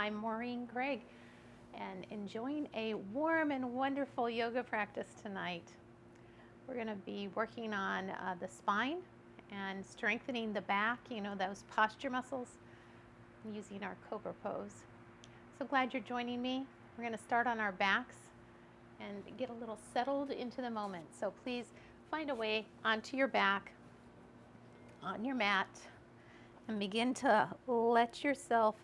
I'm Maureen Gregg and enjoying a warm and wonderful yoga practice tonight. We're going to be working on the spine and strengthening the back, those posture muscles, using our Cobra pose. So glad you're joining me. We're going to start on our backs and get a little settled into the moment. So please find a way onto your back, on your mat, and begin to let yourself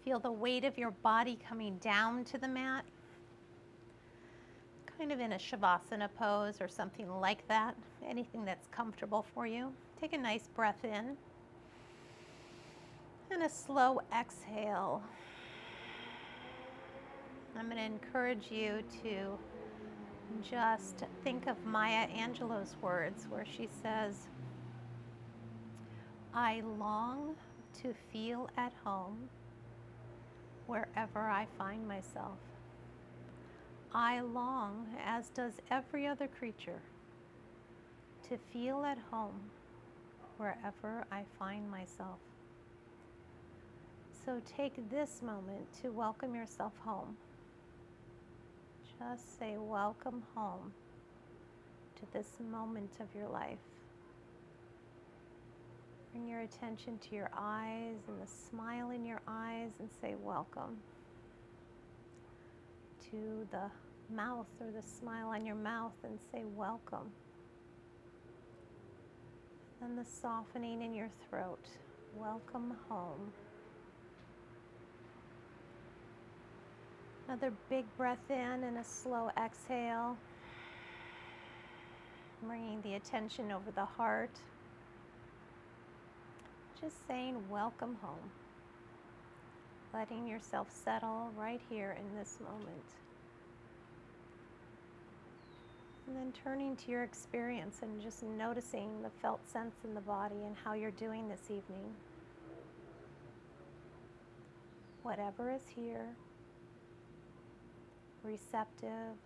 feel the weight of your body coming down to the mat, kind of in a Shavasana pose or something like that, anything that's comfortable for you. Take a nice breath in and a slow exhale. I'm going to encourage you to just think of Maya Angelou's words where she says, I long to feel at home wherever I find myself. I long, as does every other creature, to feel at home wherever I find myself. So take this moment to welcome yourself home. Just say welcome home to this moment of your life. Bring your attention to your eyes and the smile in your eyes and say welcome. To the mouth or the smile on your mouth and say welcome. And the softening in your throat. Welcome home. Another big breath in and a slow exhale. Bringing the attention over the heart. Just saying welcome home. Letting yourself settle right here in this moment. And then turning to your experience and just noticing the felt sense in the body and how you're doing this evening. Whatever is here, receptive,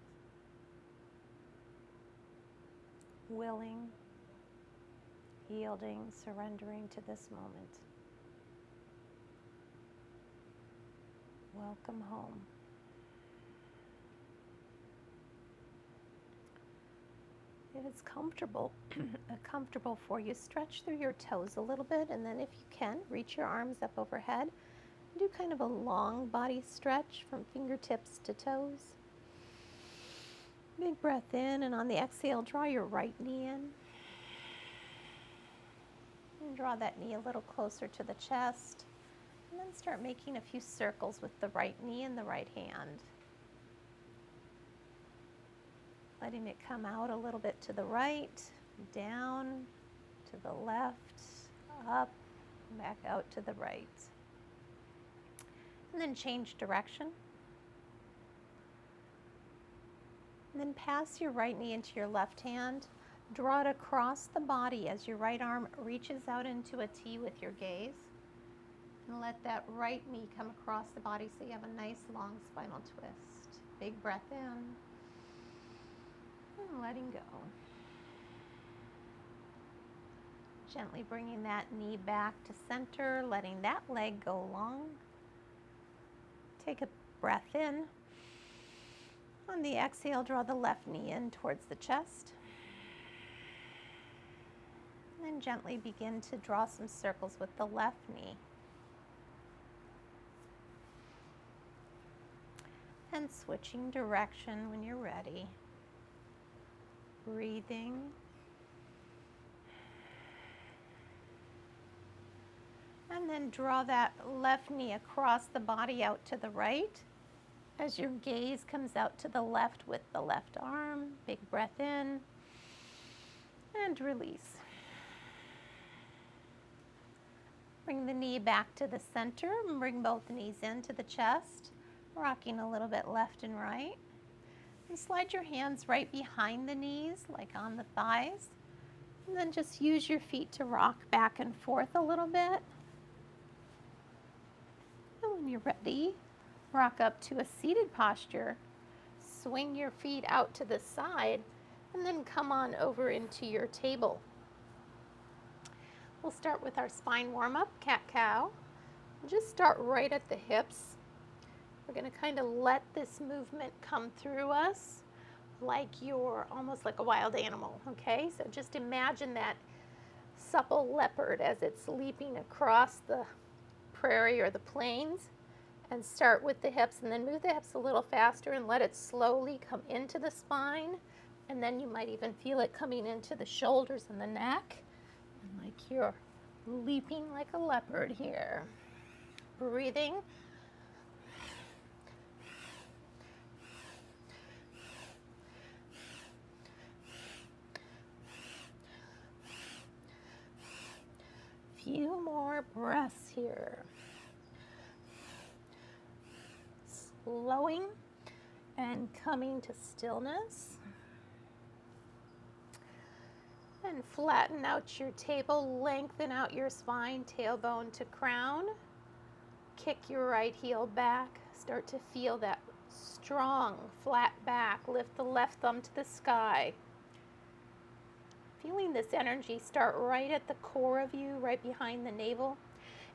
willing, yielding, surrendering to this moment. Welcome home. If it's comfortable for you, stretch through your toes a little bit, and then if you can, reach your arms up overhead. Do kind of a long body stretch from fingertips to toes. Big breath in, and on the exhale, draw your right knee in. And draw that knee a little closer to the chest. And then start making a few circles with the right knee and the right hand. Letting it come out a little bit to the right, down, to the left, up, back out to the right. And then change direction. And then pass your right knee into your left hand. Draw it across the body as your right arm reaches out into a T with your gaze. And let that right knee come across the body so you have a nice long spinal twist. Big breath in. And letting go. Gently bringing that knee back to center, letting that leg go long. Take a breath in. On the exhale, draw the left knee in towards the chest. And then gently begin to draw some circles with the left knee. And switching direction when you're ready. Breathing. And then draw that left knee across the body out to the right as your gaze comes out to the left with the left arm. Big breath in and release. Bring the knee back to the center and bring both knees into the chest, rocking a little bit left and right. And slide your hands right behind the knees, like on the thighs. And then just use your feet to rock back and forth a little bit. And when you're ready, rock up to a seated posture. Swing your feet out to the side and then come on over into your table. We'll start with our spine warm-up, cat-cow. Just start right at the hips. We're going to kind of let this movement come through us like you're almost like a wild animal, okay? So just imagine that supple leopard as it's leaping across the prairie or the plains, and start with the hips and then move the hips a little faster and let it slowly come into the spine, and then you might even feel it coming into the shoulders and the neck, and like you're leaping like a leopard here. Breathing. Few more breaths here. Slowing and coming to stillness. And flatten out your table, lengthen out your spine, tailbone to crown. Kick your right heel back. Start to feel that strong, flat back. Lift the left thumb to the sky. Feeling this energy start right at the core of you, right behind the navel.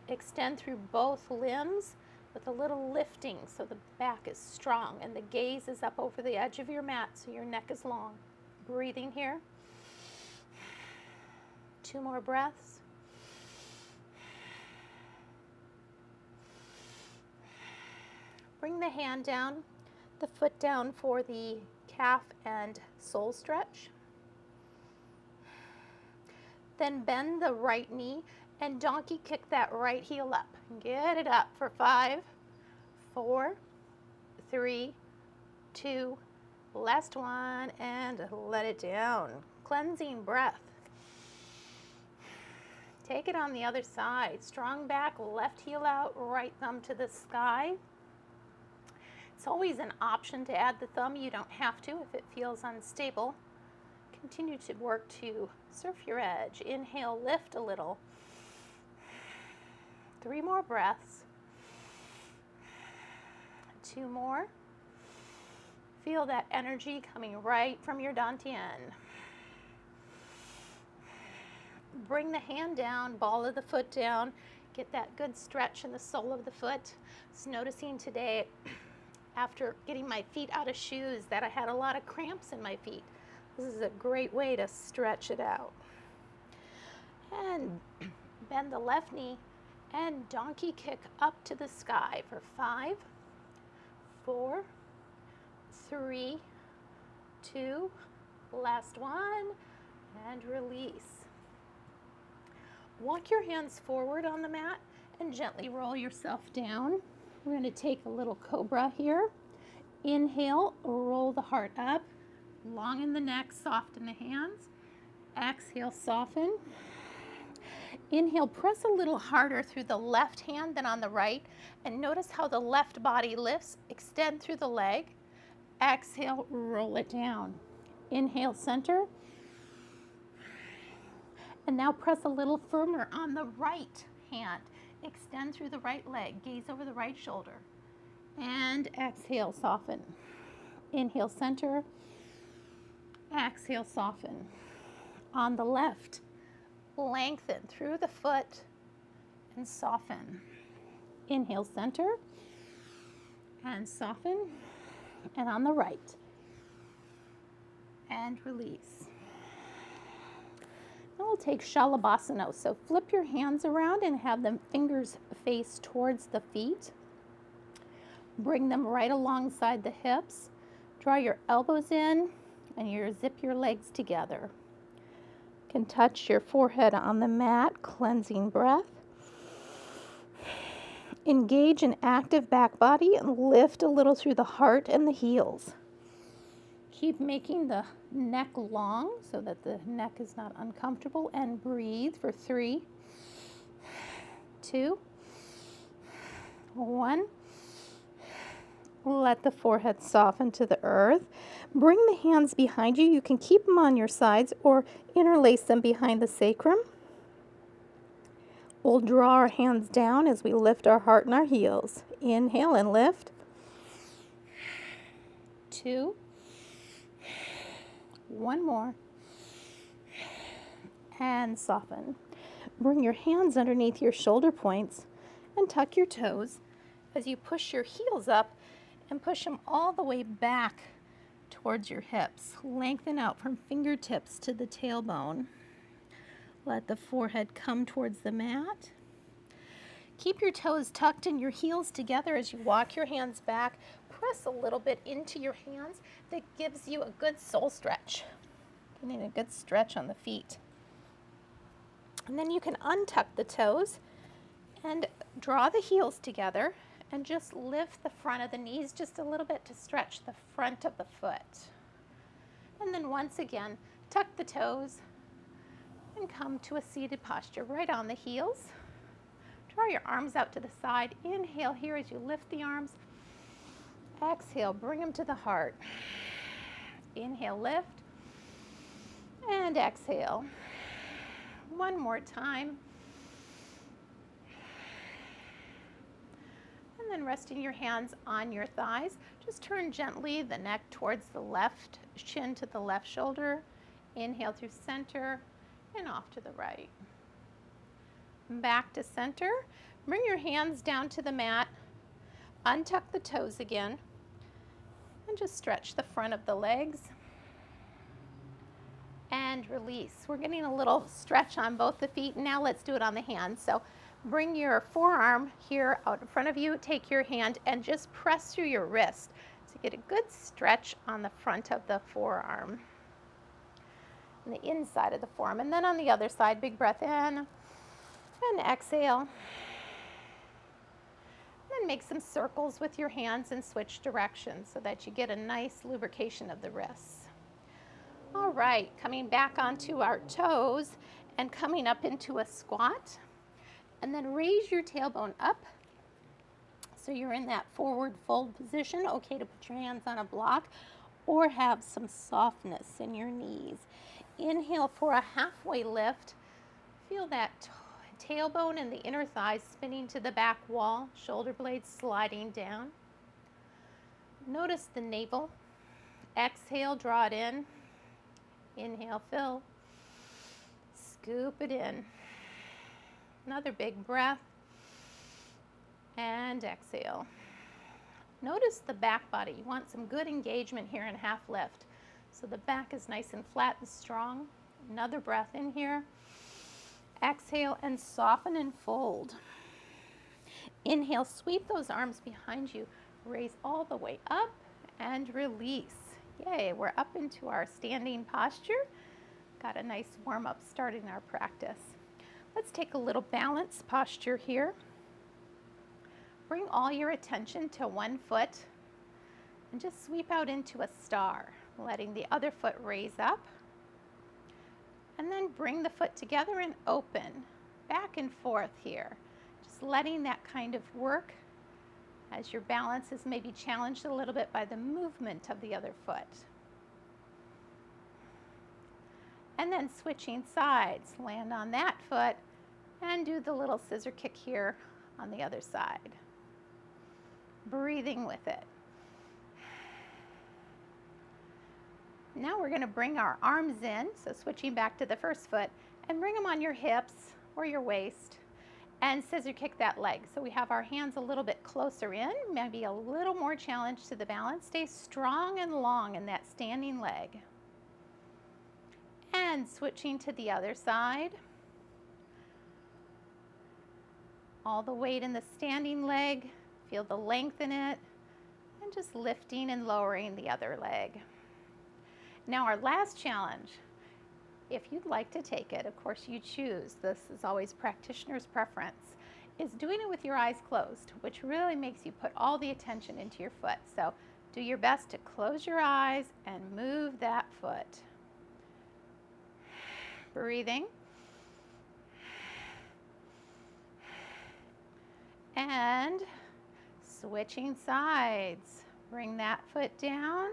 Extend through both limbs with a little lifting so the back is strong and the gaze is up over the edge of your mat so your neck is long. Breathing here. 2 more breaths. Bring the hand down, the foot down for the calf and sole stretch. Then bend the right knee and donkey kick that right heel up. Get it up for 5, 4, 3, 2, last one, and let it down. Cleansing breath. Take it on the other side. Strong back, left heel out, right thumb to the sky. It's always an option to add the thumb. You don't have to if it feels unstable. Continue to work to surf your edge. Inhale, lift a little. 3 more breaths. 2 more. Feel that energy coming right from your dantian. Bring the hand down, ball of the foot down. Get that good stretch in the sole of the foot. Just noticing today, after getting my feet out of shoes, that I had a lot of cramps in my feet. This is a great way to stretch it out. And bend the left knee and donkey kick up to the sky for 5, 4, 3, 2, last one, and release. Walk your hands forward on the mat and gently roll yourself down. We're going to take a little cobra here. Inhale, roll the heart up, long in the neck, soft in the hands. Exhale, soften. Inhale, press a little harder through the left hand than on the right, and notice how the left body lifts. Extend through the leg. Exhale, roll it down. Inhale, center. And now press a little firmer on the right hand. Extend through the right leg, gaze over the right shoulder. And exhale, soften. Inhale, center. Exhale, soften. On the left, lengthen through the foot and soften. Inhale, center. And soften. And on the right. And release. Now we'll take Shalabhasana. So flip your hands around and have them fingers face towards the feet. Bring them right alongside the hips. Draw your elbows in and zip your legs together. You can touch your forehead on the mat, cleansing breath. Engage an active back body and lift a little through the heart and the heels. Keep making the neck long so that the neck is not uncomfortable, and breathe for 3, 2, 1. Let the forehead soften to the earth. Bring the hands behind you. You can keep them on your sides or interlace them behind the sacrum. We'll draw our hands down as we lift our heart and our heels. Inhale and lift. 2. 1 more. And soften. Bring your hands underneath your shoulder points and tuck your toes as you push your heels up and push them all the way back towards your hips. Lengthen out from fingertips to the tailbone. Let the forehead come towards the mat. Keep your toes tucked and your heels together as you walk your hands back. Press a little bit into your hands. That gives you a good sole stretch. Getting a good stretch on the feet. And then you can untuck the toes and draw the heels together and just lift the front of the knees just a little bit to stretch the front of the foot. And then once again, tuck the toes and come to a seated posture right on the heels. Draw your arms out to the side. Inhale here as you lift the arms. Exhale, bring them to the heart. Inhale, lift. And exhale. One more time. And then resting your hands on your thighs. Just turn gently the neck towards the left shin to the left shoulder. Inhale through center and off to the right. Back to center. Bring your hands down to the mat. Untuck the toes again. And just stretch the front of the legs. And release. We're getting a little stretch on both the feet. Now let's do it on the hands. So bring your forearm here out in front of you. Take your hand and just press through your wrist to get a good stretch on the front of the forearm. And the inside of the forearm. And then on the other side, big breath in and exhale. Then make some circles with your hands and switch directions so that you get a nice lubrication of the wrists. All right, coming back onto our toes and coming up into a squat. And then raise your tailbone up so you're in that forward fold position. Okay to put your hands on a block or have some softness in your knees. Inhale for a halfway lift. Feel that tailbone and the inner thighs spinning to the back wall, shoulder blades sliding down. Notice the navel. Exhale, draw it in. Inhale, fill. Scoop it in. Another big breath. And exhale. Notice the back body. You want some good engagement here in half lift. So the back is nice and flat and strong. Another breath in here. Exhale and soften and fold. Inhale, sweep those arms behind you. Raise all the way up and release. Yay, we're up into our standing posture. Got a nice warm up start in our practice. Let's take a little balance posture here. Bring all your attention to one foot and just sweep out into a star, letting the other foot raise up. And then bring the foot together and open, back and forth here. Just letting that kind of work as your balance is maybe challenged a little bit by the movement of the other foot. And then switching sides, land on that foot and do the little scissor kick here on the other side. Breathing with it. Now we're going to bring our arms in, so switching back to the first foot, and bring them on your hips or your waist and scissor kick that leg. So we have our hands a little bit closer in, maybe a little more challenge to the balance. Stay strong and long in that standing leg. And switching to the other side. All the weight in the standing leg, feel the length in it, and just lifting and lowering the other leg. Now our last challenge, if you'd like to take it, of course you choose, this is always practitioner's preference, is doing it with your eyes closed, which really makes you put all the attention into your foot. So do your best to close your eyes and move that foot. Breathing. And switching sides. Bring that foot down.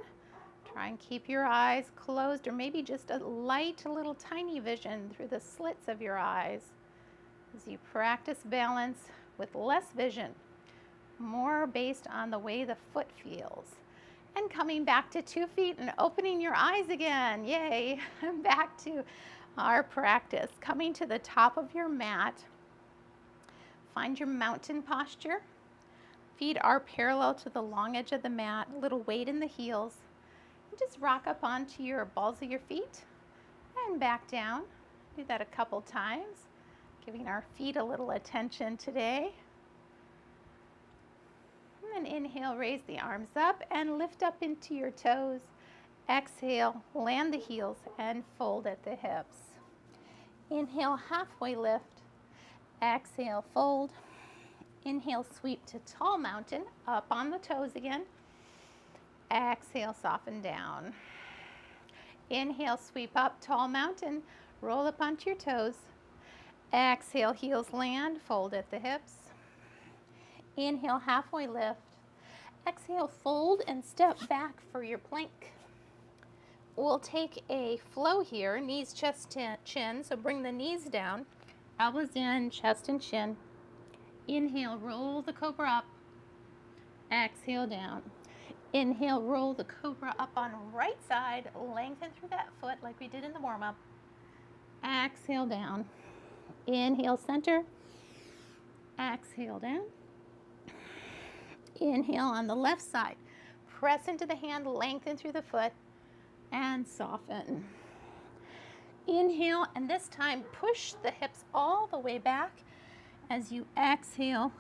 Try and keep your eyes closed, or maybe just a light, little tiny vision through the slits of your eyes as you practice balance with less vision, more based on the way the foot feels. And coming back to 2 feet and opening your eyes again. Yay! Back to our practice. Coming to the top of your mat. Find your mountain posture. Feet are parallel to the long edge of the mat, a little weight in the heels. And just rock up onto your balls of your feet and back down. Do that a couple times, giving our feet a little attention today. And inhale, raise the arms up and lift up into your toes. Exhale, land the heels and fold at the hips. Inhale, halfway lift. Exhale, fold. Inhale, sweep to tall mountain, up on the toes again. Exhale, soften down. Inhale, sweep up, tall mountain, roll up onto your toes. Exhale, heels land, fold at the hips. Inhale, halfway lift. Exhale, fold and step back for your plank. We'll take a flow here, knees, chest, chin, so bring the knees down, elbows in, chest and chin. Inhale, roll the Cobra up. Exhale, down. Inhale, roll the Cobra up on right side, lengthen through that foot like we did in the warm-up. Exhale, down. Inhale, center. Exhale, down. Inhale on the left side. Press into the hand, lengthen through the foot, and soften. Inhale, and this time push the hips all the way back. As you exhale,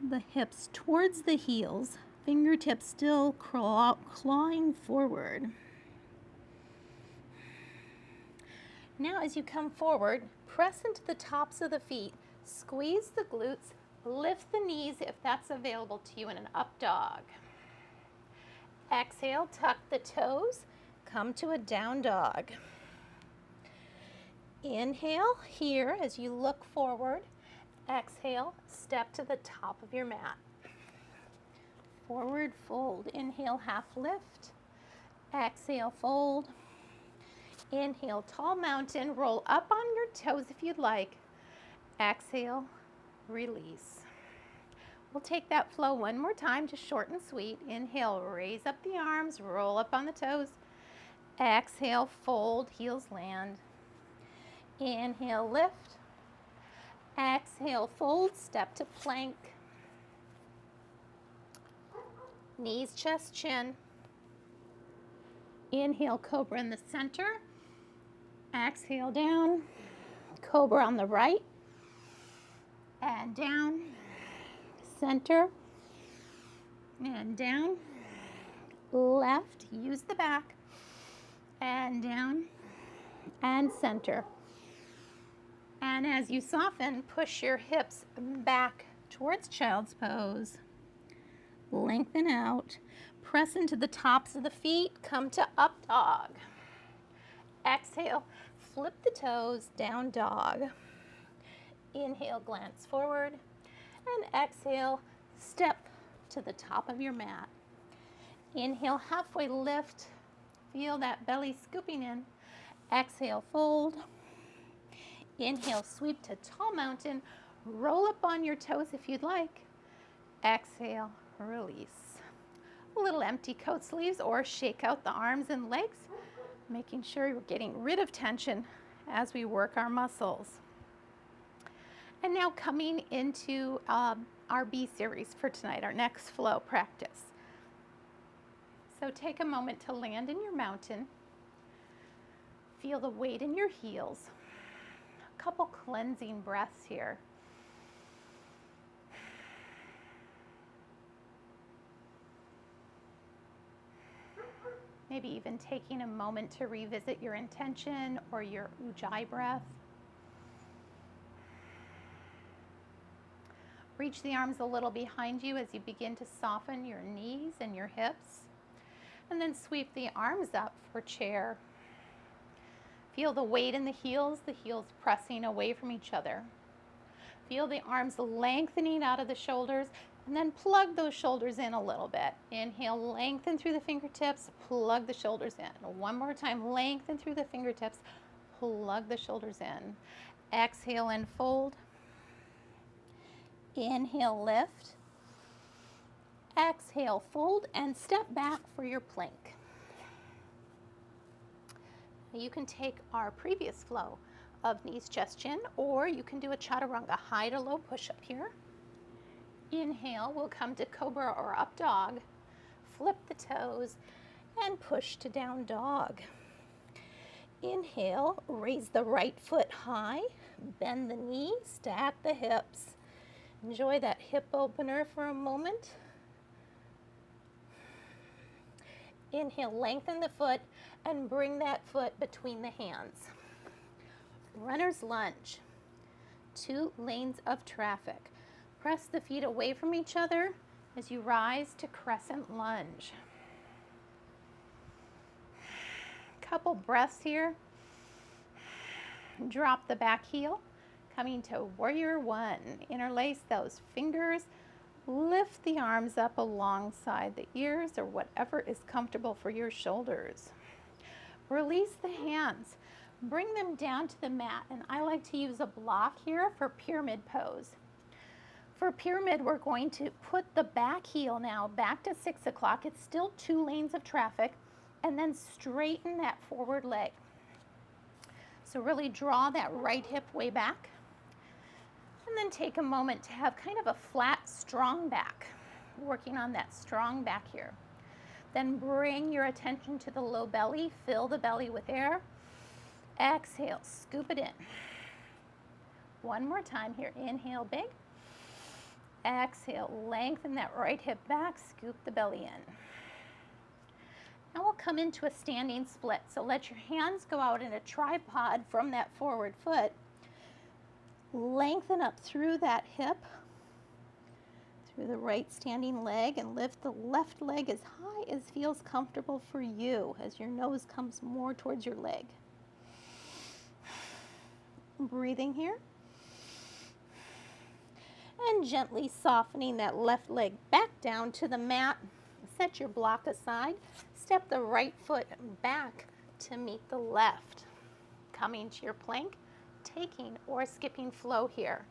the hips towards the heels, fingertips still clawing forward. Now as you come forward, press into the tops of the feet, squeeze the glutes, lift the knees if that's available to you in an up dog. Exhale, tuck the toes, come to a down dog. Inhale here as you look forward. Exhale, step to the top of your mat. Forward fold. Inhale, half lift. Exhale, fold. Inhale, tall mountain. Roll up on your toes if you'd like. Exhale, release. We'll take that flow one more time, just short and sweet. Inhale, raise up the arms, roll up on the toes. Exhale, fold, heels land. Inhale, lift. Exhale, fold, step to plank. Knees, chest, chin. Inhale, Cobra in the center. Exhale, down. Cobra on the right. And down. Center. And down. Left, use the back. And down. And center. And as you soften, push your hips back towards child's pose. Lengthen out. Press into the tops of the feet. Come to up dog. Exhale. Flip the toes. Down dog. Inhale, glance forward. And exhale, step to the top of your mat. Inhale, halfway lift. Feel that belly scooping in. Exhale, fold. Inhale, sweep to tall mountain. Roll up on your toes if you'd like. Exhale, release. A little empty coat sleeves or shake out the arms and legs, making sure you're getting rid of tension as we work our muscles. And now coming into our B series for tonight, our next flow practice. So take a moment to land in your mountain. Feel the weight in your heels. A couple cleansing breaths here. Maybe even taking a moment to revisit your intention or your ujjayi breath. Reach the arms a little behind you as you begin to soften your knees and your hips. And then sweep the arms up for chair. Feel the weight in the heels pressing away from each other. Feel the arms lengthening out of the shoulders, and then plug those shoulders in a little bit. Inhale, lengthen through the fingertips, plug the shoulders in. One more time, lengthen through the fingertips, plug the shoulders in. Exhale and fold. Inhale, lift. Exhale, fold, and step back for your plank. You can take our previous flow of knees, chest, chin, or you can do a chaturanga, high to low push-up here. Inhale, we'll come to Cobra or Up Dog. Flip the toes and push to Down Dog. Inhale, raise the right foot high, bend the knee, stack the hips. Enjoy that hip opener for a moment. Inhale, lengthen the foot and bring that foot between the hands. Runner's lunge, 2 lanes of traffic. Press the feet away from each other as you rise to crescent lunge. Couple breaths here. Drop the back heel, coming to warrior one. Interlace those fingers. Lift the arms up alongside the ears or whatever is comfortable for your shoulders. Release the hands. Bring them down to the mat, and I like to use a block here for pyramid pose. For pyramid, we're going to put the back heel now back to 6 o'clock. It's still 2 lanes of traffic, and then straighten that forward leg. So really draw that right hip way back, and then take a moment to have kind of a flat, strong back, working on that strong back here. Then bring your attention to the low belly, fill the belly with air. Exhale, scoop it in. One more time here, inhale big. Exhale, lengthen that right hip back, scoop the belly in. Now we'll come into a standing split. So let your hands go out in a tripod from that forward foot. Lengthen up through that hip, through the right standing leg, and lift the left leg as high as feels comfortable for you as your nose comes more towards your leg. Breathing here. And gently softening that left leg back down to the mat. Set your block aside. Step the right foot back to meet the left. Coming to your plank, taking or skipping flow here.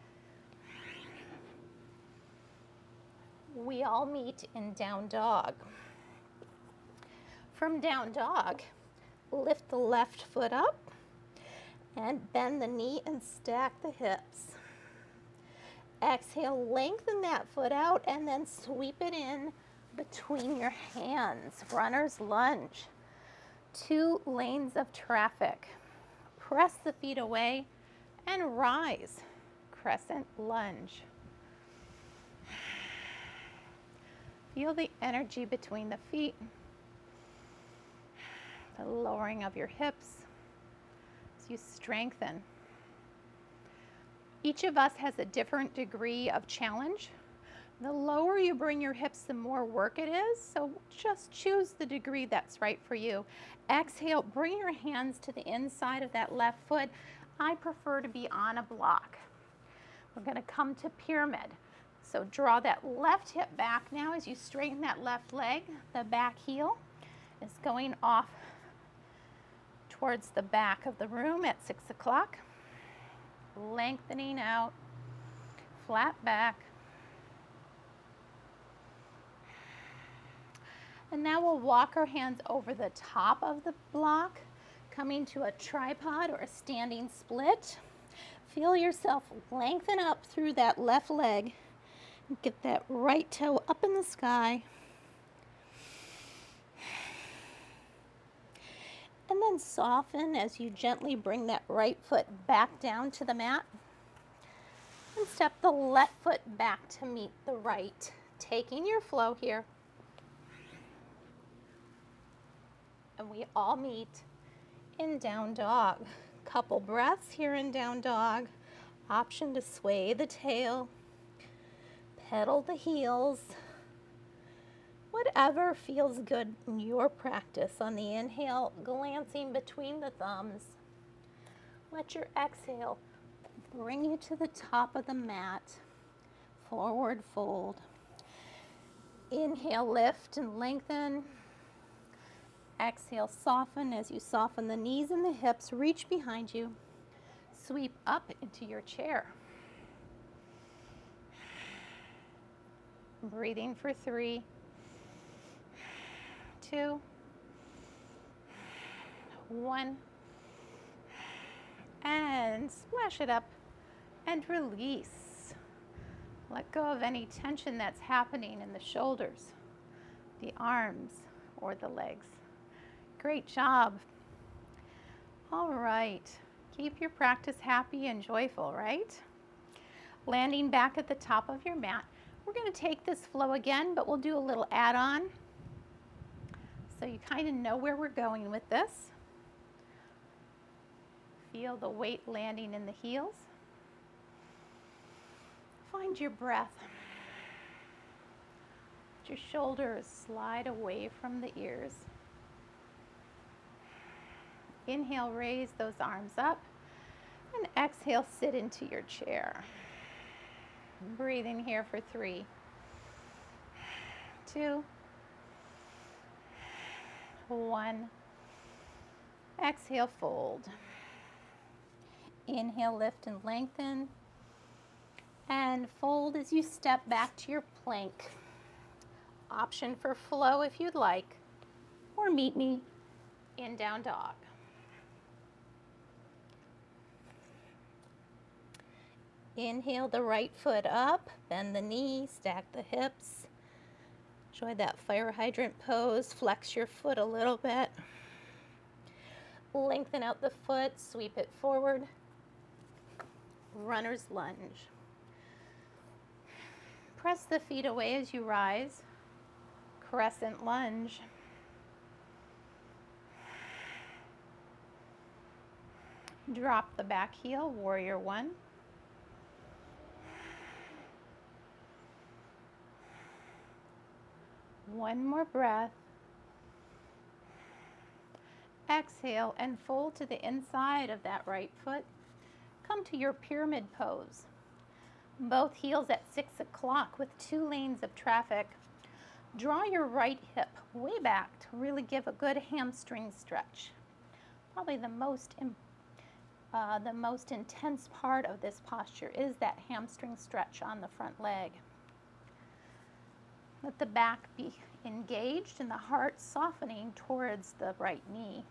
We all meet in down dog. From down dog, lift the left foot up and bend the knee and stack the hips. Exhale, lengthen that foot out and then sweep it in between your hands. Runner's lunge. 2 lanes of traffic. Press the feet away and rise. Crescent lunge. Feel the energy between the feet. The lowering of your hips as you strengthen. Each of us has a different degree of challenge. The lower you bring your hips, the more work it is, so just choose the degree that's right for you. Exhale, bring your hands to the inside of that left foot. I prefer to be on a block. We're going to come to pyramid. So draw that left hip back now as you straighten that left leg. The back heel is going off towards the back of the room at 6 o'clock. Lengthening out, flat back. And now we'll walk our hands over the top of the block, coming to a tripod or a standing split. Feel yourself lengthen up through that left leg. Get that right toe up in the sky. And then soften as you gently bring that right foot back down to the mat. And step the left foot back to meet the right. Taking your flow here. And we all meet in down dog. Couple breaths here in down dog. Option to sway the tail. Pedal the heels. Whatever feels good in your practice. On the inhale, glancing between the thumbs. Let your exhale bring you to the top of the mat. Forward fold. Inhale, lift and lengthen. Exhale, soften as you soften the knees and the hips. Reach behind you. Sweep up into your chair. Breathing for 3, 2, 1, and splash it up and release. Let go of any tension that's happening in the shoulders, the arms, or the legs. Great job. All right. Keep your practice happy and joyful, right? Landing back at the top of your mat. We're going to take this flow again, but we'll do a little add-on so you kind of know where we're going with this. Feel the weight landing in the heels. Find your breath. Let your shoulders slide away from the ears. Inhale, raise those arms up, and exhale, sit into your chair. Breathing here for 3, 2, 1. Exhale, fold. Inhale, lift and lengthen. And fold as you step back to your plank. Option for flow if you'd like, or meet me in down dog. Inhale the right foot up, bend the knee, stack the hips. Enjoy that fire hydrant pose. Flex your foot a little bit. Lengthen out the foot, sweep it forward. Runner's lunge. Press the feet away as you rise. Crescent lunge. Drop the back heel, warrior 1. One more breath. Exhale and fold to the inside of that right foot. Come to your pyramid pose. Both heels at 6 o'clock with 2 lanes of traffic. Draw your right hip way back to really give a good hamstring stretch. Probably the most intense part of this posture is that hamstring stretch on the front leg. Let the back be engaged and the heart softening towards the right knee.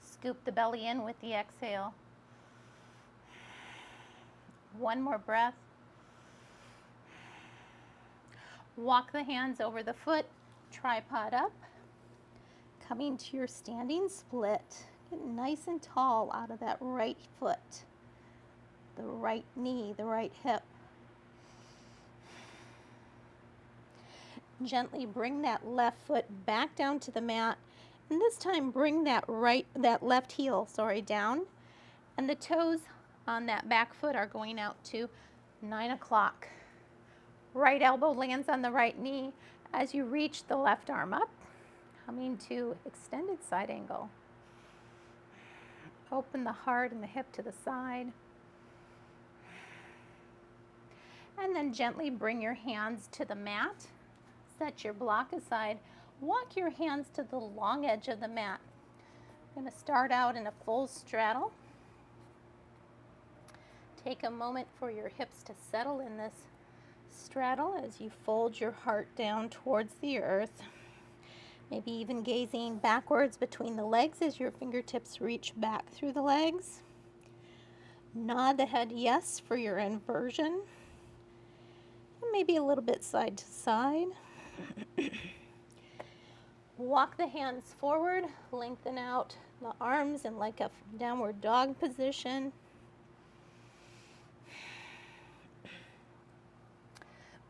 Scoop the belly in with the exhale. One more breath. Walk the hands over the foot, tripod up. Coming to your standing split. Get nice and tall out of that right foot. The right knee, the right hip. Gently bring that left foot back down to the mat, and this time bring that left heel, down, and the toes on that back foot are going out to 9 o'clock. Right elbow lands on the right knee as you reach the left arm up, coming to extended side angle. Open the heart and the hip to the side. And then gently bring your hands to the mat. Set your block aside. Walk your hands to the long edge of the mat. You're going to start out in a full straddle. Take a moment for your hips to settle in this straddle as you fold your heart down towards the earth. Maybe even gazing backwards between the legs as your fingertips reach back through the legs. Nod the head yes for your inversion. And maybe a little bit side to side. Walk the hands forward, lengthen out the arms in like a downward dog position.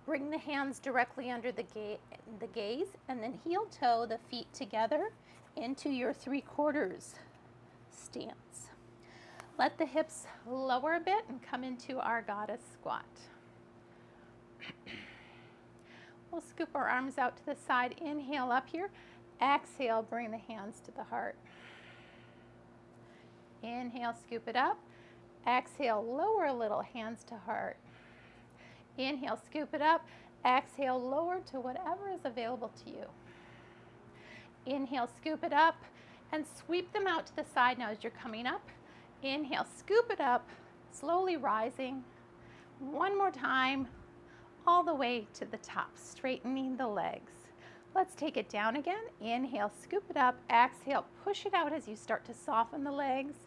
Bring the hands directly under the gaze and then heel toe the feet together into your 3/4 stance. Let the hips lower a bit and come into our goddess squat. We'll scoop our arms out to the side. Inhale up here. Exhale, bring the hands to the heart. Inhale, scoop it up. Exhale, lower a little, hands to heart. Inhale, scoop it up. Exhale, lower to whatever is available to you. Inhale, scoop it up and sweep them out to the side now as you're coming up. Inhale, scoop it up, slowly rising. One more time, all the way to the top, straightening the legs. Let's take it down again. Inhale, scoop it up. Exhale, push it out as you start to soften the legs.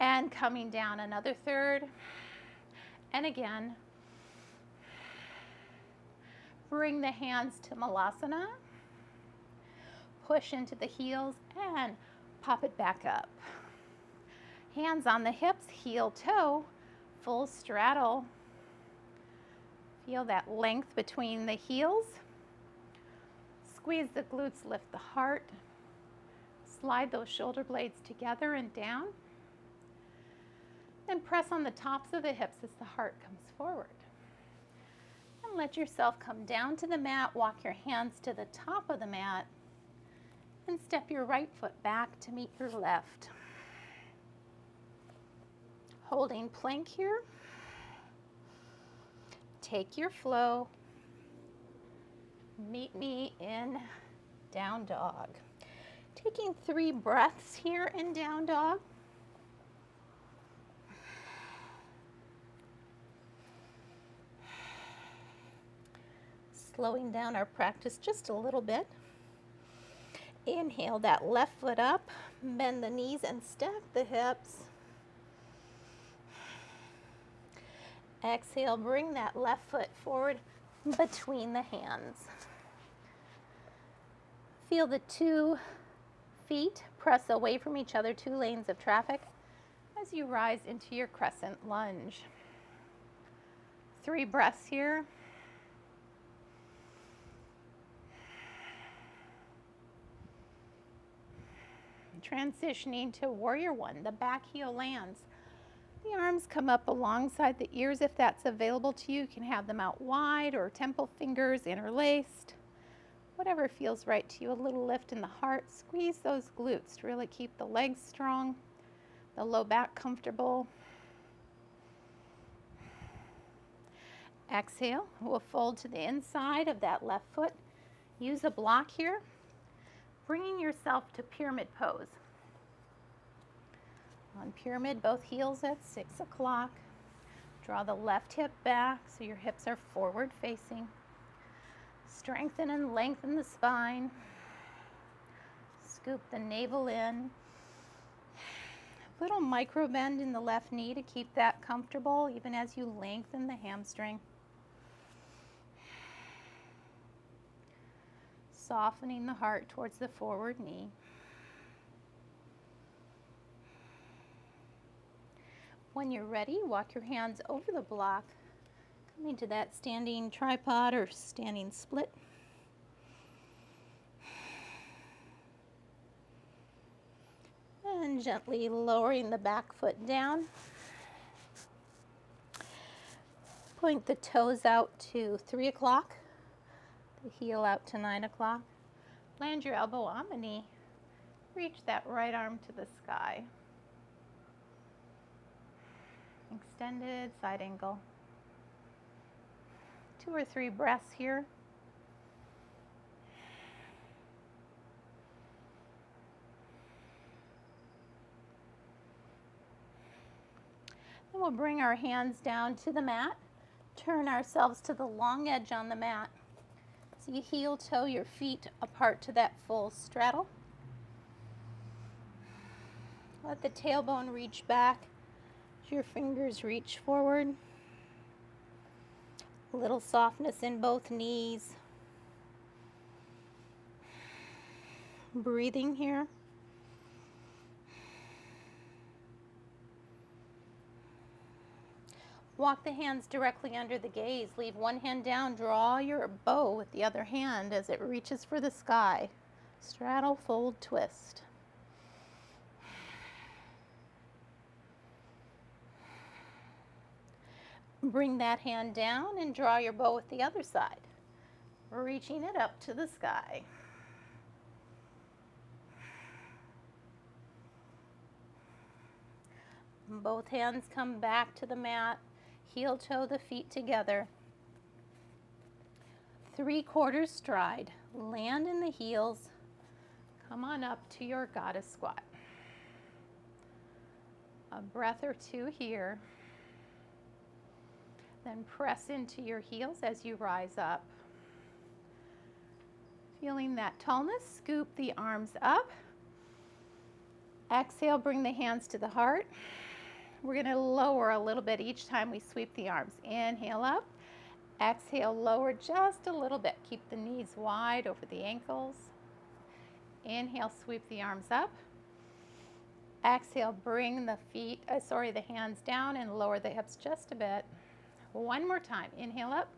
And coming down another third. And again. Bring the hands to Malasana. Push into the heels and pop it back up. Hands on the hips, heel toe, full straddle. Feel that length between the heels. Squeeze the glutes, lift the heart. Slide those shoulder blades together and down. Then press on the tops of the hips as the heart comes forward. And let yourself come down to the mat. Walk your hands to the top of the mat. And step your right foot back to meet your left. Holding plank here. Take your flow. Meet me in down dog. Taking 3 breaths here in down dog. Slowing down our practice just a little bit. Inhale that left foot up, bend the knees and stack the hips. Exhale, bring that left foot forward between the hands. Feel the 2 feet press away from each other, 2 lanes of traffic, as you rise into your crescent lunge. 3 breaths here. Transitioning to warrior 1, the back heel lands. The arms come up alongside the ears if that's available to you. You can have them out wide or temple fingers interlaced. Whatever feels right to you. A little lift in the heart. Squeeze those glutes to really keep the legs strong, the low back comfortable. Exhale, we'll fold to the inside of that left foot. Use a block here, bringing yourself to pyramid pose. On pyramid, both heels at 6 o'clock. Draw the left hip back so your hips are forward facing. Strengthen and lengthen the spine. Scoop the navel in. Little micro bend in the left knee to keep that comfortable even as you lengthen the hamstring. Softening the heart towards the forward knee. When you're ready, walk your hands over the block, coming to that standing tripod or standing split. And gently lowering the back foot down. Point the toes out to 3 o'clock, the heel out to 9 o'clock. Land your elbow on the knee. Reach that right arm to the sky. Extended side angle. 2 or 3 breaths here. Then we'll bring our hands down to the mat. Turn ourselves to the long edge on the mat. So you heel toe your feet apart to that full straddle. Let the tailbone reach back. Your fingers reach forward. A little softness in both knees. Breathing here. Walk the hands directly under the gaze. Leave one hand down. Draw your bow with the other hand as it reaches for the sky. Straddle, fold, twist. Bring that hand down and draw your bow with the other side, reaching it up to the sky. Both hands come back to the mat, heel toe the feet together. 3/4 stride, land in the heels, come on up to your goddess squat. A breath or 2 here. Then press into your heels as you rise up. Feeling that tallness, scoop the arms up. Exhale, bring the hands to the heart. We're going to lower a little bit each time we sweep the arms. Inhale up. Exhale, lower just a little bit. Keep the knees wide over the ankles. Inhale, sweep the arms up. Exhale, bring the the hands down and lower the hips just a bit. One more time. Inhale up.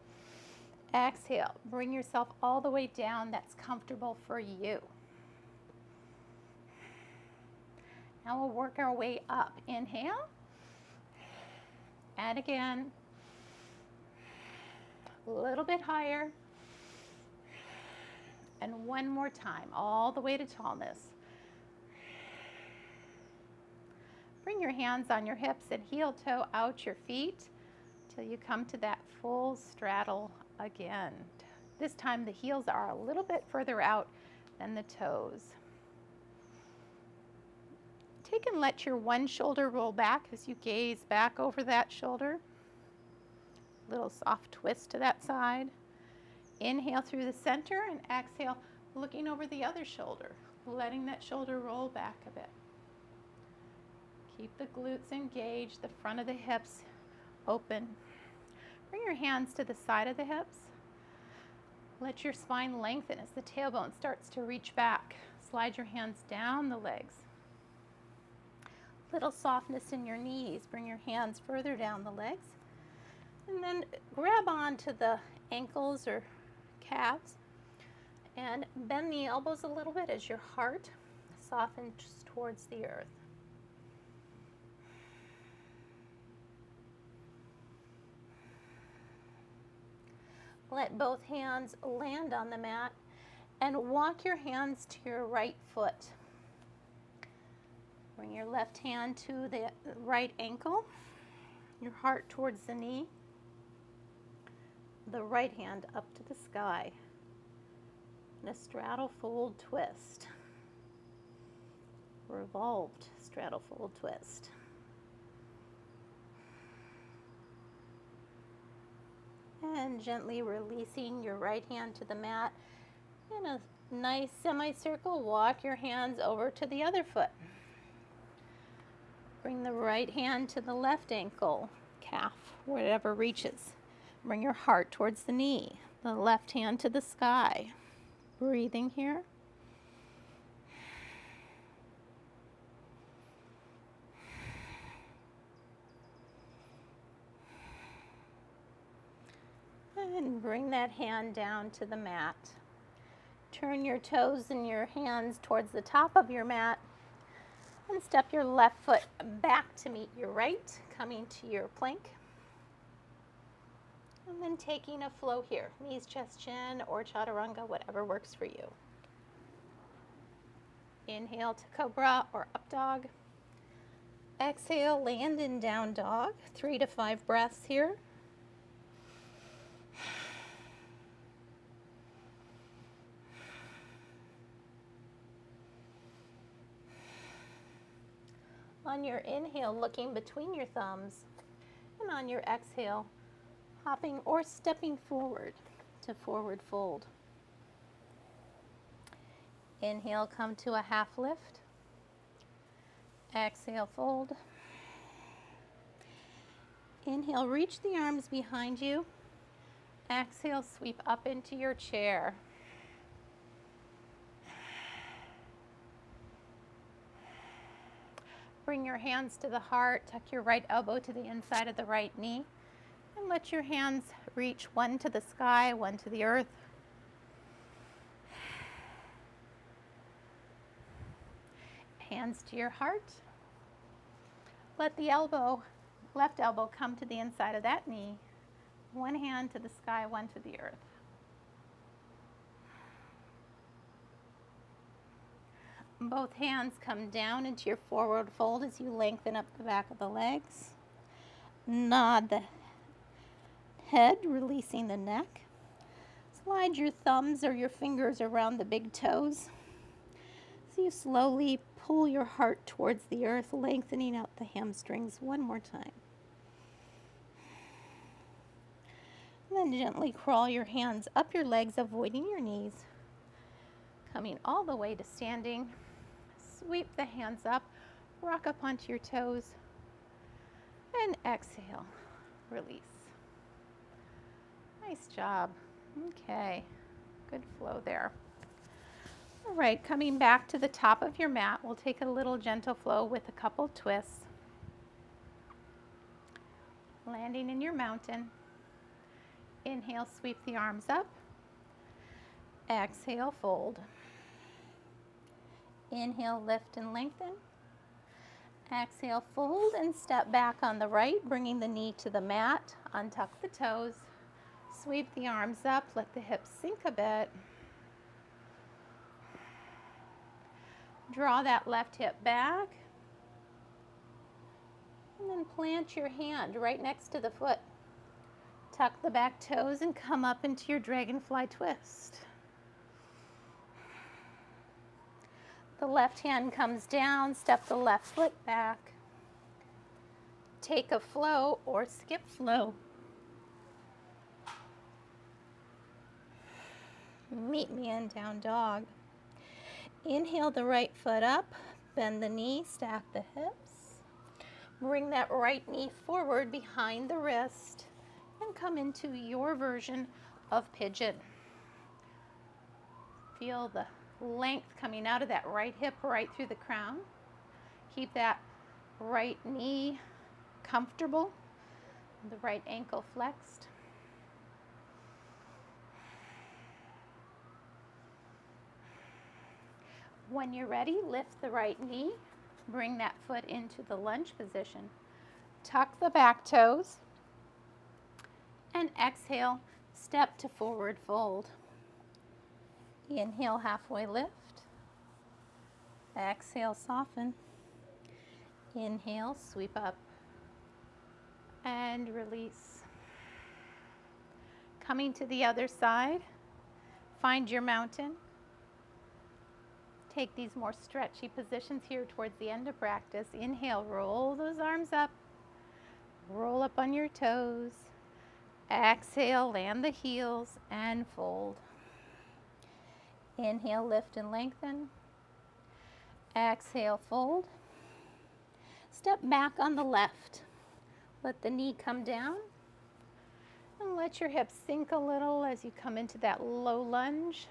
Exhale, bring yourself all the way down. That's comfortable for you. Now we'll work our way up. Inhale. And again. A little bit higher. And one more time, all the way to tallness. Bring your hands on your hips and heel toe out your feet till you come to that full straddle again. This time the heels are a little bit further out than the toes. Take and let your one shoulder roll back as you gaze back over that shoulder. Little soft twist to that side. Inhale through the center and exhale, looking over the other shoulder, letting that shoulder roll back a bit. Keep the glutes engaged, the front of the hips open. Bring your hands to the side of the hips. Let your spine lengthen as the tailbone starts to reach back. Slide your hands down the legs. Little softness in your knees. Bring your hands further down the legs. And then grab onto the ankles or calves and bend the elbows a little bit as your heart softens towards the earth. Let both hands land on the mat and walk your hands to your right foot. Bring your left hand to the right ankle, your heart towards the knee, the right hand up to the sky, and a straddle fold twist. Revolved straddle fold twist. And gently releasing your right hand to the mat. In a nice semicircle, walk your hands over to the other foot. Bring the right hand to the left ankle, calf, whatever reaches. Bring your heart towards the knee, the left hand to the sky. Breathing here. And bring that hand down to the mat. Turn your toes and your hands towards the top of your mat and step your left foot back to meet your right, coming to your plank. And then taking a flow here, knees, chest, chin, or chaturanga, whatever works for you. Inhale to Cobra or Up Dog. Exhale, land in Down Dog. 3 to 5 breaths here. On your inhale, looking between your thumbs, and on your exhale, hopping or stepping forward to forward fold. Inhale, come to a half lift. Exhale, fold. Inhale, reach the arms behind you. Exhale, sweep up into your chair. Bring your hands to the heart, tuck your right elbow to the inside of the right knee, and let your hands reach one to the sky, one to the earth. Hands to your heart. Let the left elbow come to the inside of that knee. One hand to the sky, one to the earth. Both hands come down into your forward fold as you lengthen up the back of the legs. Nod the head, releasing the neck. Slide your thumbs or your fingers around the big toes. So you slowly pull your heart towards the earth, lengthening out the hamstrings one more time. And then gently crawl your hands up your legs, avoiding your knees. Coming all the way to standing. Sweep the hands up, rock up onto your toes. And exhale, release. Nice job. Okay, good flow there. All right, coming back to the top of your mat, we'll take a little gentle flow with a couple twists. Landing in your mountain. Inhale, sweep the arms up. Exhale, fold. Inhale, lift and lengthen. Exhale, fold and step back on the right, bringing the knee to the mat. Untuck the toes. Sweep the arms up, let the hips sink a bit. Draw that left hip back. And then plant your hand right next to the foot. Tuck the back toes and come up into your dragonfly twist. The left hand comes down, step the left foot back. Take a flow or skip flow. Meet me in down dog. Inhale the right foot up, bend the knee, stack the hips. Bring that right knee forward behind the wrist and come into your version of pigeon. Feel the length coming out of that right hip right through the crown. Keep that right knee comfortable, the right ankle flexed. When you're ready, lift the right knee, bring that foot into the lunge position. Tuck the back toes and exhale, step to forward fold. Inhale, halfway lift. Exhale, soften. Inhale, sweep up and release. Coming to the other side, find your mountain. Take these more stretchy positions here towards the end of practice. Inhale, roll those arms up. Roll up on your toes. Exhale, land the heels and fold. Inhale, lift and lengthen. Exhale, fold. Step back on the left. Let the knee come down. And let your hips sink a little as you come into that low lunge.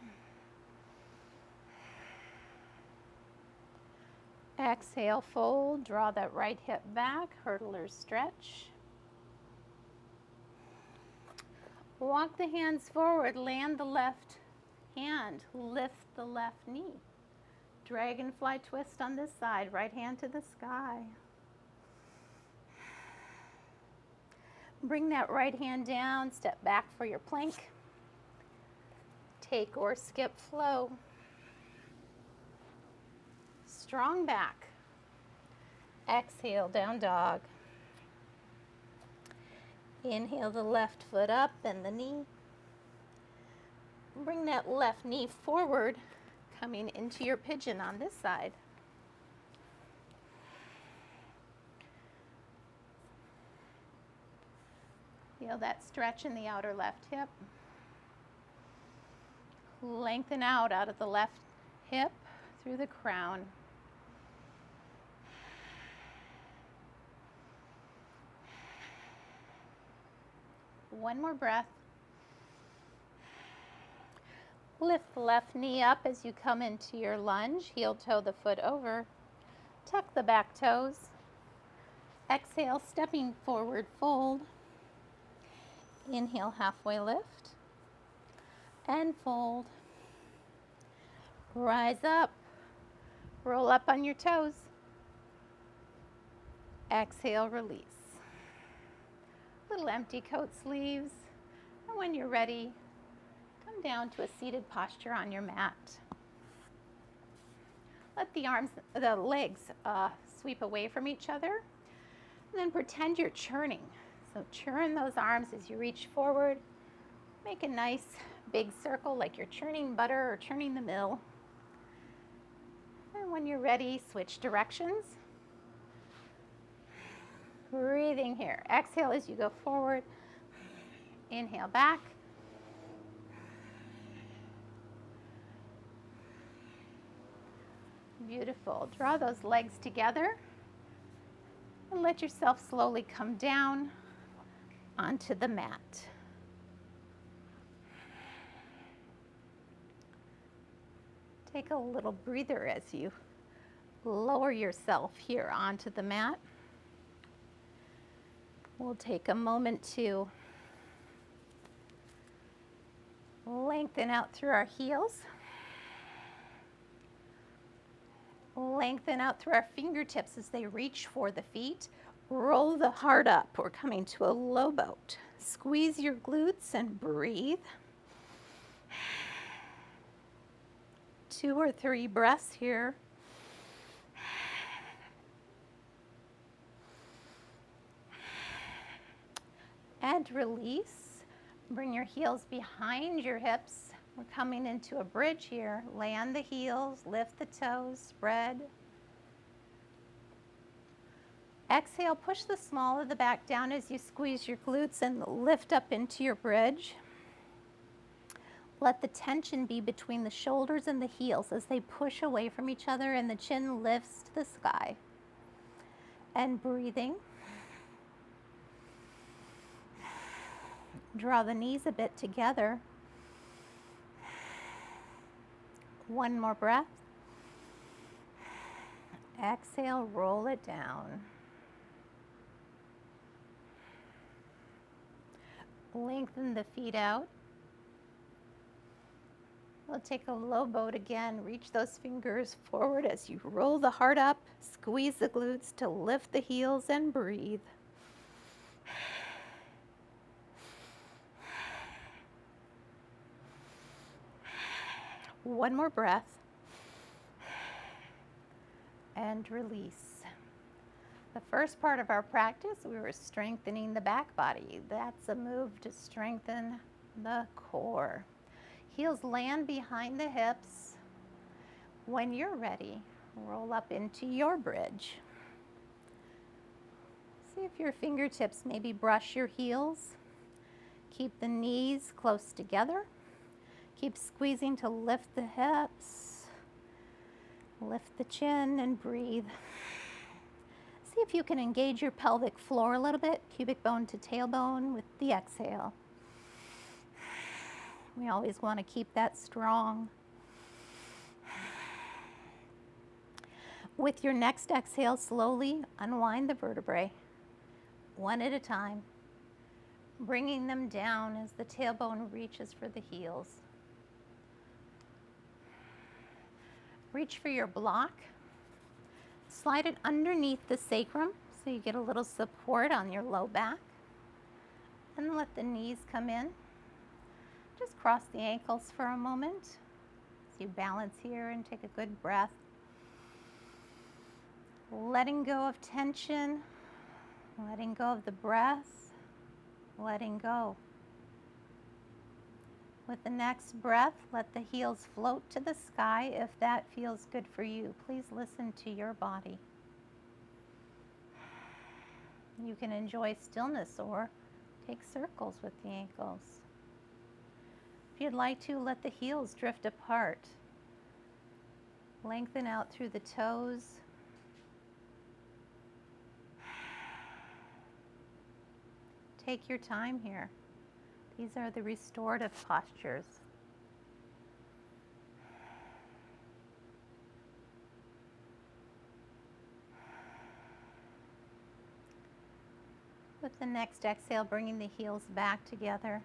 Exhale, fold. Draw that right hip back. Hurdler stretch. Walk the hands forward. Land the left hand. Lift the left knee. Dragonfly twist on this side. Right hand to the sky. Bring that right hand down. Step back for your plank. Take or skip flow. Strong back. Exhale, down dog. Inhale the left foot up, bend the knee. Bring that left knee forward, coming into your pigeon on this side. Feel that stretch in the outer left hip. Lengthen out of the left hip through the crown. One more breath. Lift the left knee up as you come into your lunge. Heel toe the foot over. Tuck the back toes. Exhale, stepping forward, fold. Inhale, halfway lift. And fold. Rise up. Roll up on your toes. Exhale, release. Little empty coat sleeves. And when you're ready, come down to a seated posture on your mat. Let the legs sweep away from each other. And then pretend you're churning. So churn those arms as you reach forward. Make a nice big circle like you're churning butter or churning the mill. And when you're ready, switch directions. Breathing here. Exhale as you go forward. Inhale back. Beautiful. Draw those legs together. And let yourself slowly come down onto the mat. Take a little breather as you lower yourself here onto the mat. We'll take a moment to lengthen out through our heels. Lengthen out through our fingertips as they reach for the feet. Roll the heart up. We're coming to a low boat. Squeeze your glutes and breathe. 2 or 3 breaths here. And release. Bring your heels behind your hips. We're coming into a bridge here. Land the heels, lift the toes, spread. Exhale, push the small of the back down as you squeeze your glutes and lift up into your bridge. Let the tension be between the shoulders and the heels as they push away from each other and the chin lifts to the sky. And breathing. Draw the knees a bit together. One more breath. Exhale, roll it down. Lengthen the feet out. We'll take a low boat again. Reach those fingers forward as you roll the heart up. Squeeze the glutes to lift the heels and breathe. One more breath. And release. The first part of our practice, we were strengthening the back body. That's a move to strengthen the core. Heels land behind the hips. When you're ready, roll up into your bridge. See if your fingertips maybe brush your heels. Keep the knees close together. Keep squeezing to lift the hips. Lift the chin and breathe. See if you can engage your pelvic floor a little bit, cubic bone to tailbone with the exhale. We always want to keep that strong. With your next exhale, slowly unwind the vertebrae, one at a time, bringing them down as the tailbone reaches for the heels. Reach for your block. Slide it underneath the sacrum so you get a little support on your low back. And let the knees come in. Just cross the ankles for a moment as you balance here and take a good breath. Letting go of tension, letting go of the breath, letting go. With the next breath, let the heels float to the sky if that feels good for you. Please listen to your body. You can enjoy stillness or take circles with the ankles. If you'd like to, let the heels drift apart. Lengthen out through the toes. Take your time here. These are the restorative postures. With the next exhale, bringing the heels back together.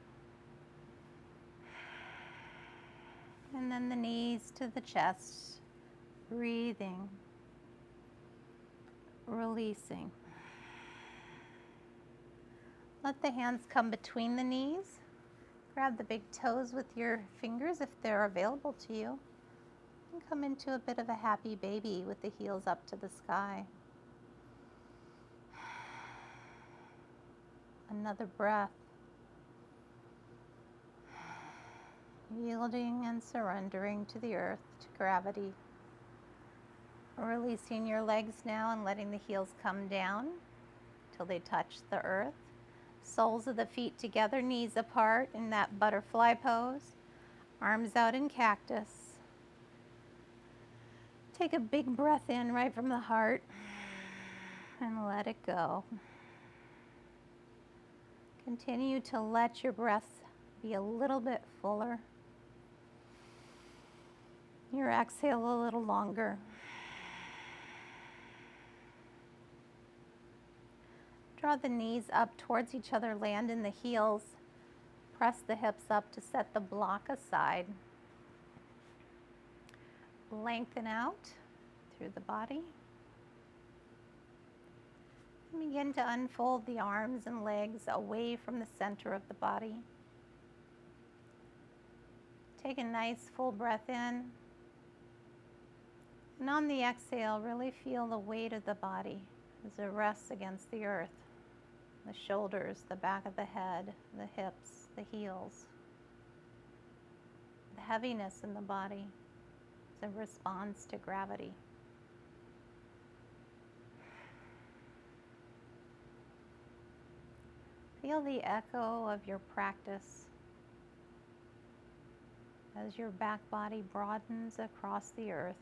And then the knees to the chest. Breathing. Releasing. Let the hands come between the knees. Grab the big toes with your fingers if they're available to you. And come into a bit of a happy baby with the heels up to the sky. Another breath. Yielding and surrendering to the earth, to gravity. Releasing your legs now and letting the heels come down till they touch the earth. Soles of the feet together, knees apart in that butterfly pose. Arms out in cactus. Take a big breath in right from the heart. And let it go. Continue to let your breath be a little bit fuller. Your exhale a little longer. Draw the knees up towards each other, land in the heels. Press the hips up to set the block aside. Lengthen out through the body. And begin to unfold the arms and legs away from the center of the body. Take a nice full breath in. And on the exhale, really feel the weight of the body as it rests against the earth. The shoulders, the back of the head, the hips, the heels. The heaviness in the body as it responds to gravity. Feel the echo of your practice as your back body broadens across the earth.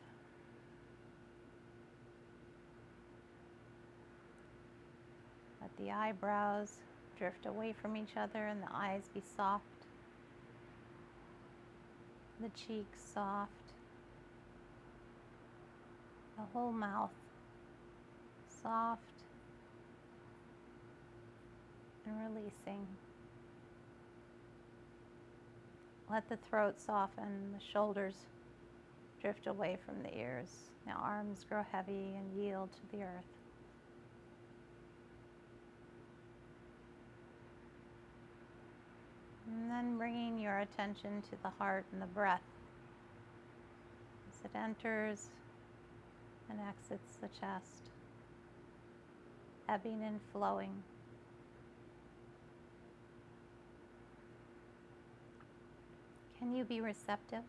Let the eyebrows drift away from each other and the eyes be soft. The cheeks soft. The whole mouth soft and releasing. Let the throat soften, the shoulders drift away from the ears. Now arms grow heavy and yield to the earth. And then bringing your attention to the heart and the breath as it enters and exits the chest, ebbing and flowing. Can you be receptive?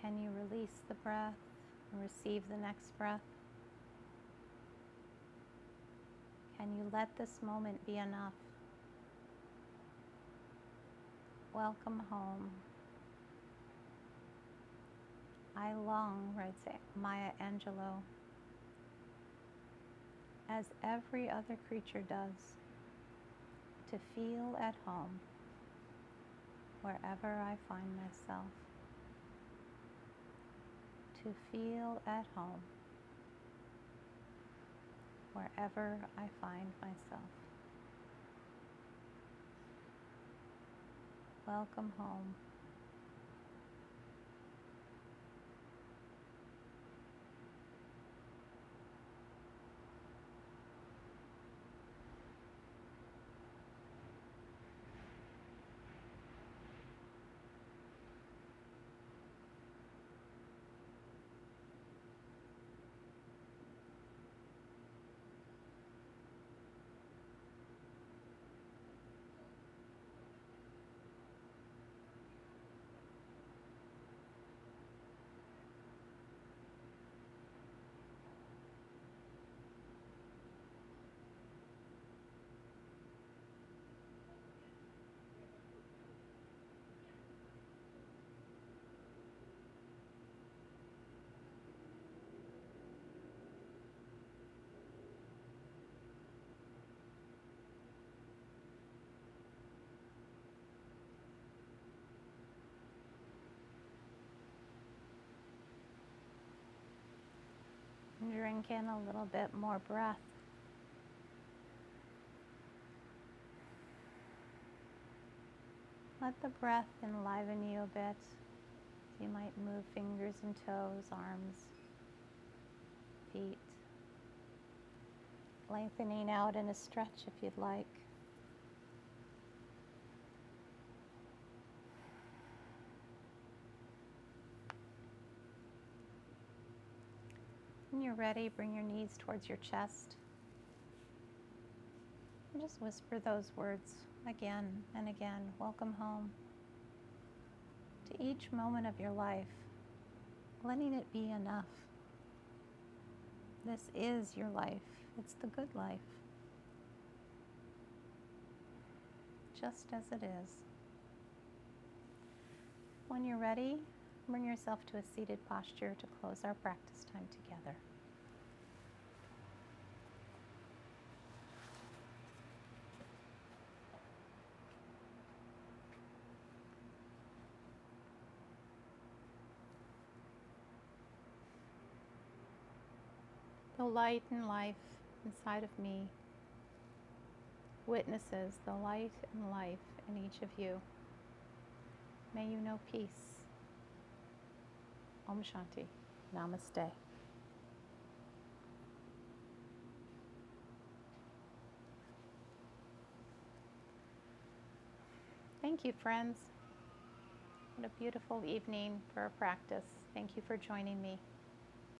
Can you release the breath and receive the next breath? Can you let this moment be enough? Welcome home. I long, writes Maya Angelou, as every other creature does, to feel at home wherever I find myself. To feel at home wherever I find myself. Welcome home. Drink in a little bit more breath. Let the breath enliven you a bit. You might move fingers and toes, arms, feet, lengthening out in a stretch if you'd like. When you're ready, bring your knees towards your chest. And just whisper those words again and again. Welcome home. To each moment of your life, letting it be enough. This is your life. It's the good life. Just as it is. When you're ready, Bring yourself to a seated posture to close our practice time together. The light and life inside of me witnesses the light and life in each of you. May you know peace. Om Shanti. Namaste. Thank you, friends. What a beautiful evening for our practice. Thank you for joining me.